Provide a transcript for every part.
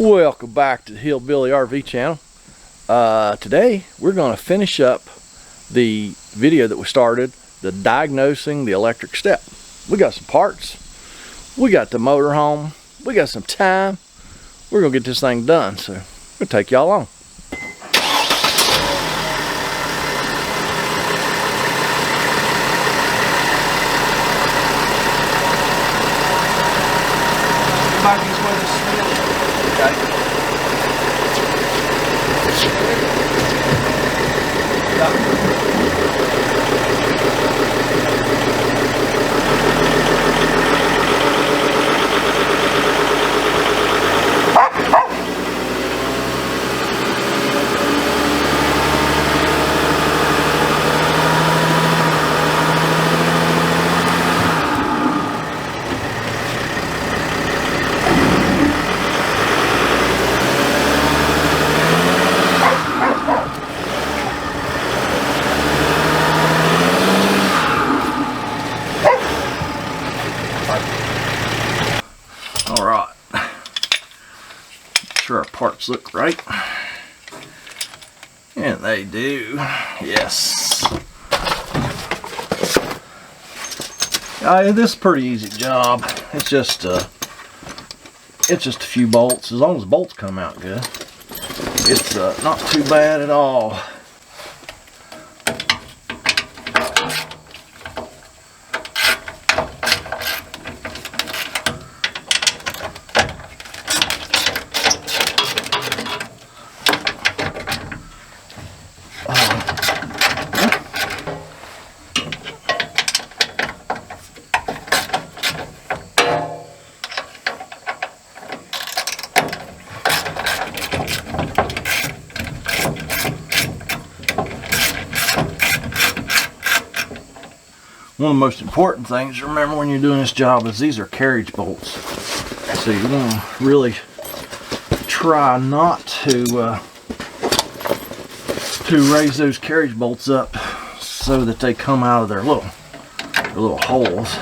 Welcome back to the Hillbilly RV channel. Today we're going to finish up the video that we started, the diagnosing the electric step. We got some parts, we got the motor home, we got some time. We're going to get this thing done, so we'll take y'all along. Back this way, this is okay. Alright, sure our parts look right, and they do, yes. This is a pretty easy job. It's just a few bolts. As long as the bolts come out good, it's not too bad at all. One of the most important things to remember when you're doing this job is these are carriage bolts. So you want to really try not to raise those carriage bolts up so that they come out of their little holes.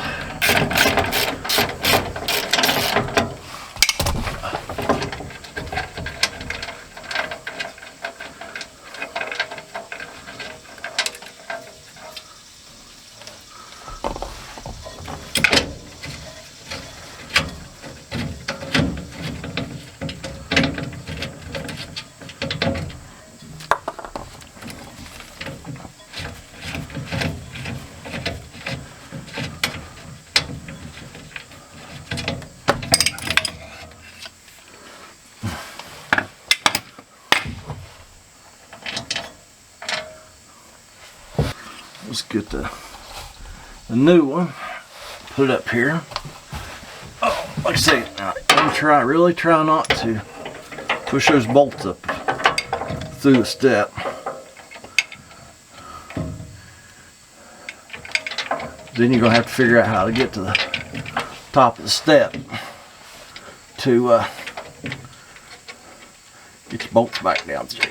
Let's get the new one, put it up here. Oh, like I say, now really try not to push those bolts up through the step. Then you're gonna have to figure out how to get to the top of the step to get your bolts back down through.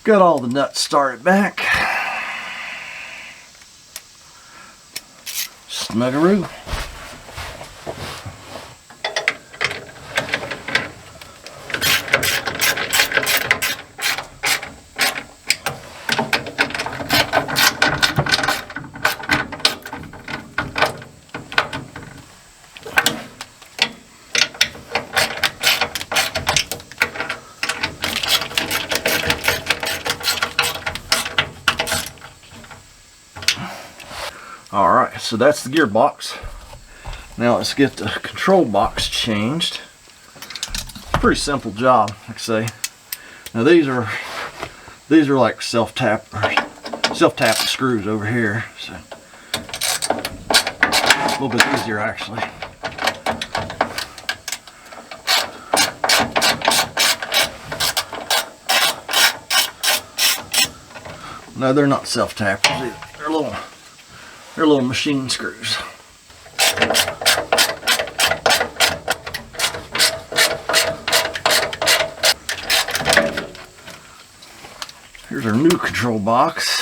Got all the nuts started back. Snuggaroo. Alright, so that's the gearbox. Now let's get the control box changed. Pretty simple job, like I say. Now these are like self-tapping screws over here. So a little bit easier actually. No, they're not self-tappers either. They're little machine screws. Here's our new control box.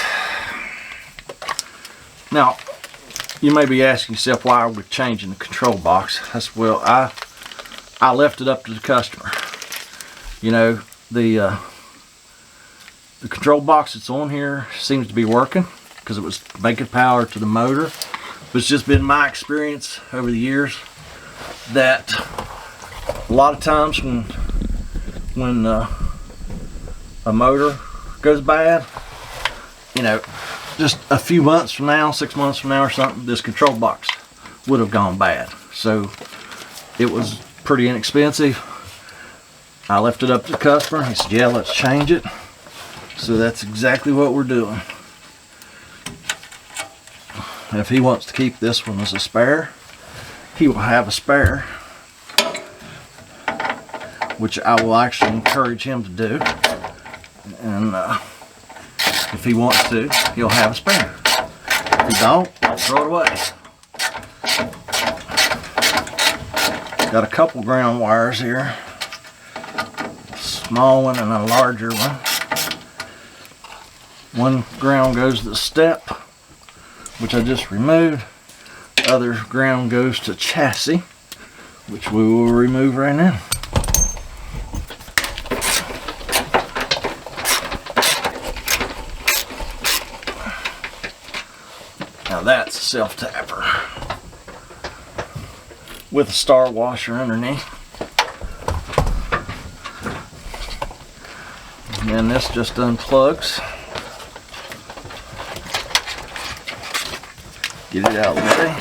Now, you may be asking yourself, why are we changing the control box? That's, well, I left it up to the customer. You know, the control box that's on here seems to be working, because it was making power to the motor. But it's just been my experience over the years that a lot of times when a motor goes bad, you know, just a few months from now, 6 months from now or something, this control box would have gone bad. So it was pretty inexpensive. I left it up to the customer. He said, yeah, let's change it. So that's exactly what we're doing. And if he wants to keep this one as a spare, he will have a spare, which I will actually encourage him to do. And if he wants to, he'll have a spare. If he don't, I'll throw it away. Got a couple ground wires here, a small one and a larger one. One ground goes to the step, which I just removed. Other ground goes to chassis, which we will remove right now. Now that's a self-tapper with a star washer underneath. And then this just unplugs. Get it out of the way.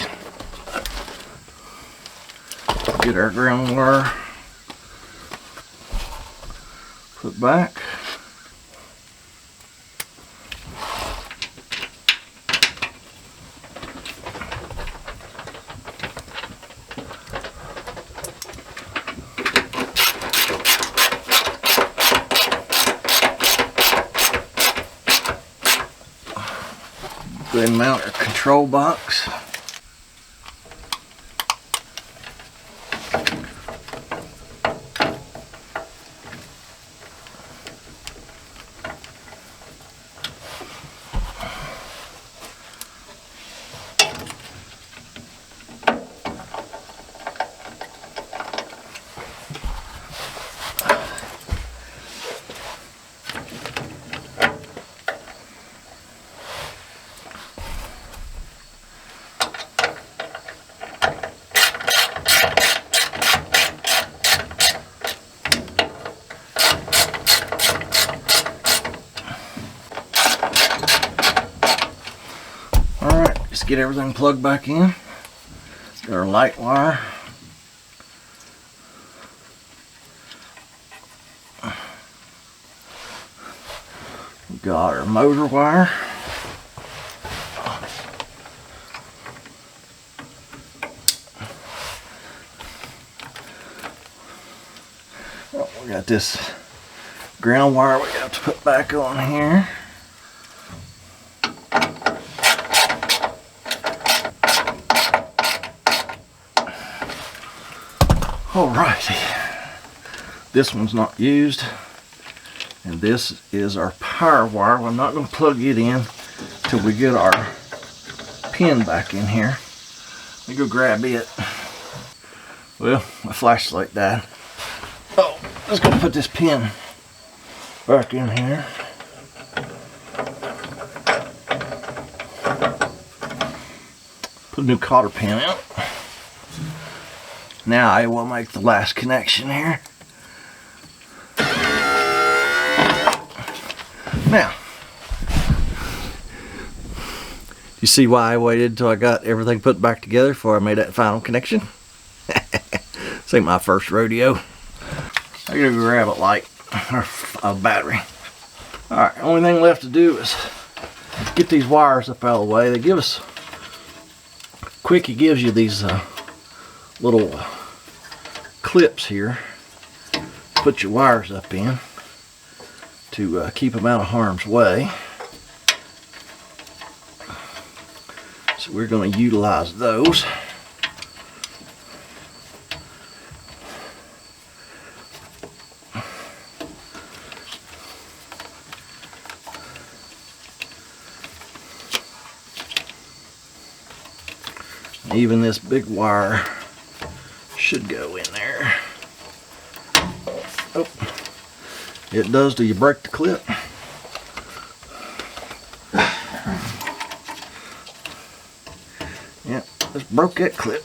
Get our ground wire put back. Then mount our control box. Just get everything plugged back in. Got our light wire. We got our motor wire. Oh, we got this ground wire we got to put back on here. Alrighty, this one's not used. And this is our power wire. Well, I'm not going to plug it in till we get our pin back in here. Let me go grab it. Well, my flashlight died. Oh, let's go put this pin back in here. Put a new cotter pin out. Now I will make the last connection here. Now, you see why I waited until I got everything put back together before I made that final connection? This ain't my first rodeo. I gotta go grab a light or a battery. Alright, only thing left to do is get these wires up out of the way. They give us, Kwikee gives you these little clips here. Put your wires up in to keep them out of harm's way. So we're going to utilize those. Even this big wire should go in there. Oh, it does till you break the clip. Yep, just broke that clip.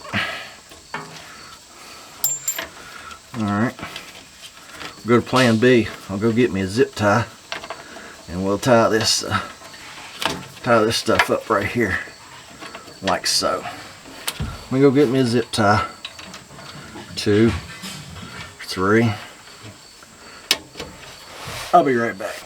Alright, we'll go to plan B. I'll go get me a zip tie and we'll tie this stuff up right here like so. Let me go get me a zip tie. 2, 3. I'll be right back.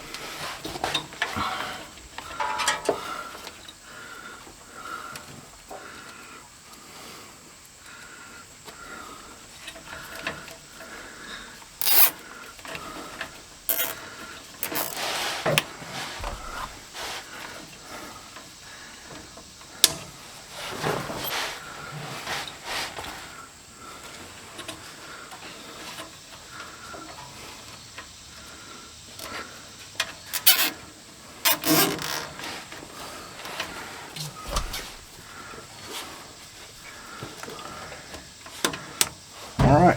Alright,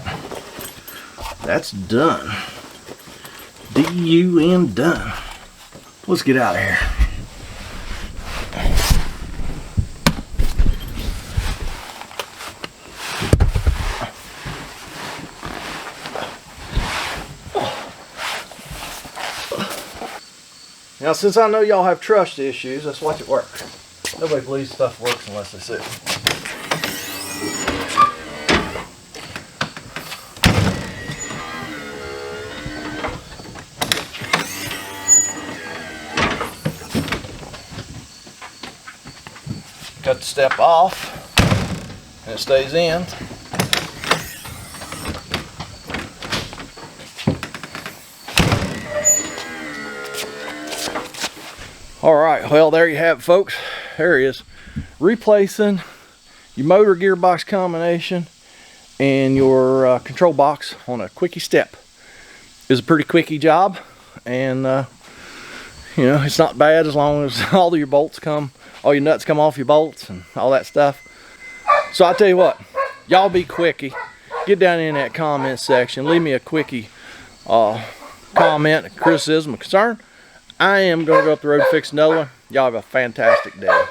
that's done. D-U-N done. Let's get out of here. Now, since I know y'all have trust issues, let's watch it work. Nobody believes stuff works unless they see it. Cut the step off and it stays in. Alright, well there you have it, folks. There he is. Replacing your motor gearbox combination and your control box on a Kwikee Step. It's a pretty quickie job, and you know, it's not bad as long as all your bolts come, all your nuts come off your bolts and all that stuff. So I tell you what, y'all be quickie. Get down in that comment section, leave me a quickie comment, a criticism, a concern. I am going to go up the road and fix another one. Y'all have a fantastic day.